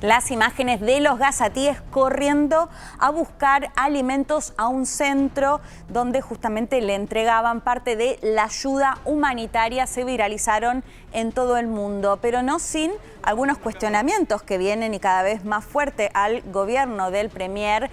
las imágenes de los gazatíes corriendo a buscar alimentos a un centro donde justamente le entregaban parte de la ayuda humanitaria. Se viralizaron en todo el mundo, pero no sin algunos cuestionamientos que vienen y cada vez más fuerte al gobierno del premier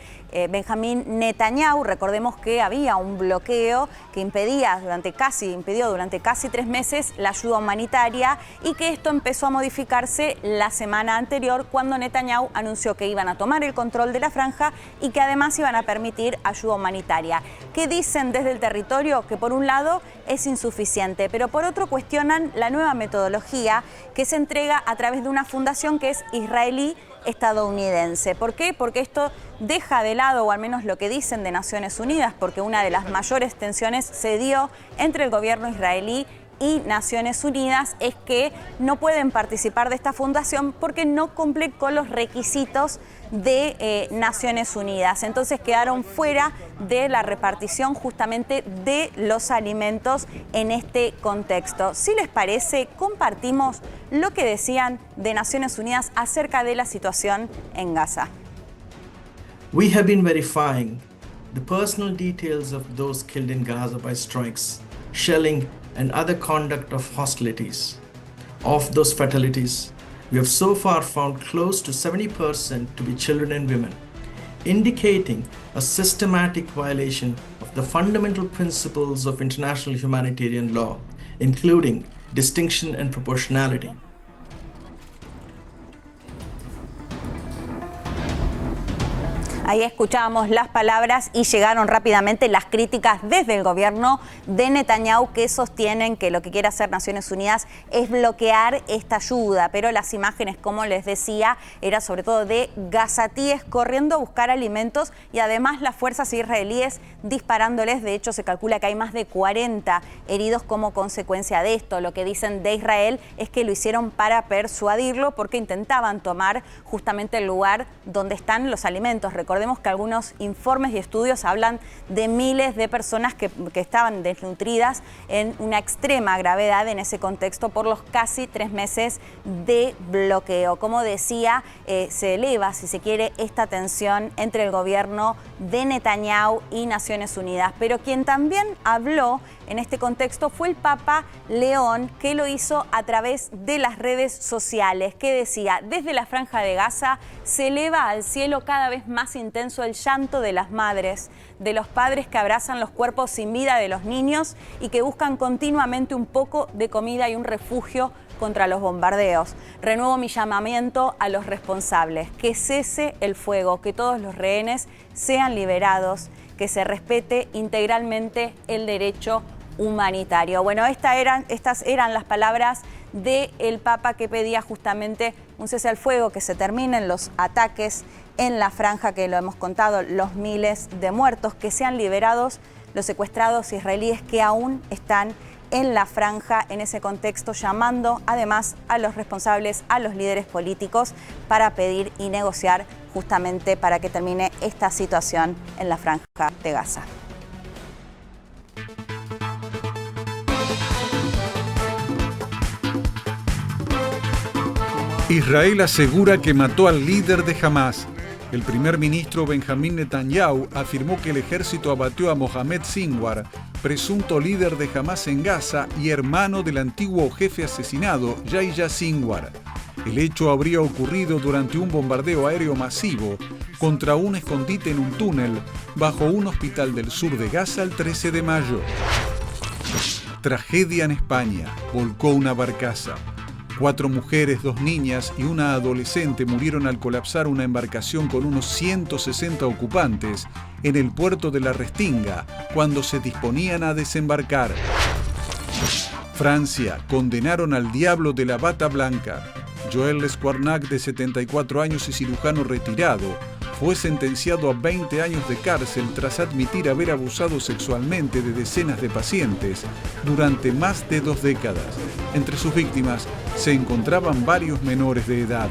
Benjamín Netanyahu. Recordemos que había un bloqueo que impidió durante casi 3 meses la ayuda humanitaria, y que esto empezó a modificarse la semana anterior cuando Netanyahu anunció que iban a tomar el control de la franja y que además iban a permitir ayuda humanitaria. ¿Qué dicen desde el territorio? Que por un lado es insuficiente, pero por otro cuestionan la nueva metodología que se entrega a través de una fundación que es israelí-estadounidense. ¿Por qué? Porque esto deja de lado, o al menos lo que dicen de Naciones Unidas, porque una de las mayores tensiones se dio entre el gobierno israelí y Naciones Unidas, es que no pueden participar de esta fundación porque no cumple con los requisitos de Naciones Unidas. Entonces quedaron fuera de la repartición justamente de los alimentos en este contexto. Si les parece, compartimos lo que decían de Naciones Unidas acerca de la situación en Gaza. We have been verifying the personal details of those killed in Gaza by strikes, shelling, and other conduct of hostilities. Of those fatalities, we have so far found close to 70% to be children and women, indicating a systematic violation of the fundamental principles of international humanitarian law, including distinction and proportionality. Ahí escuchábamos las palabras y llegaron rápidamente las críticas desde el gobierno de Netanyahu, que sostienen que lo que quiere hacer Naciones Unidas es bloquear esta ayuda. Pero las imágenes, como les decía, era sobre todo de gazatíes corriendo a buscar alimentos y además las fuerzas israelíes disparándoles. De hecho, se calcula que hay más de 40 heridos como consecuencia de esto. Lo que dicen de Israel es que lo hicieron para persuadirlo, porque intentaban tomar justamente el lugar donde están los alimentos. Recordemos que algunos informes y estudios hablan de miles de personas que estaban desnutridas en una extrema gravedad en ese contexto por los casi 3 meses de bloqueo. Como decía, se eleva, si se quiere, esta tensión entre el gobierno de Netanyahu y Naciones Unidas. Pero quien también habló en este contexto fue el Papa León, que lo hizo a través de las redes sociales, que decía: desde la Franja de Gaza se eleva al cielo cada vez más intenso el llanto de las madres, de los padres que abrazan los cuerpos sin vida de los niños y que buscan continuamente un poco de comida y un refugio contra los bombardeos. Renuevo mi llamamiento a los responsables: que cese el fuego, que todos los rehenes sean liberados, que se respete integralmente el derecho humanitario. Bueno, estas eran las palabras del Papa, que pedía justamente un cese al fuego, que se terminen los ataques en la franja, que lo hemos contado, los miles de muertos, que sean liberados los secuestrados israelíes que aún están en la franja. En ese contexto, llamando además a los responsables, a los líderes políticos, para pedir y negociar justamente para que termine esta situación en la franja de Gaza. Israel asegura que mató al líder de Hamás. El primer ministro Benjamín Netanyahu afirmó que el ejército abatió a Mohamed Sinwar, presunto líder de Hamás en Gaza y hermano del antiguo jefe asesinado, Yahya Sinwar. El hecho habría ocurrido durante un bombardeo aéreo masivo contra un escondite en un túnel bajo un hospital del sur de Gaza el 13 de mayo. Tragedia en España. Volcó una barcaza. 4 mujeres, 2 niñas y una adolescente murieron al colapsar una embarcación con unos 160 ocupantes en el puerto de La Restinga cuando se disponían a desembarcar. Francia. Condenaron al diablo de la bata blanca. Joël Lesquarnac, de 74 años y cirujano retirado, fue sentenciado a 20 años de cárcel tras admitir haber abusado sexualmente de decenas de pacientes durante más de 2 décadas. Entre sus víctimas se encontraban varios menores de edad.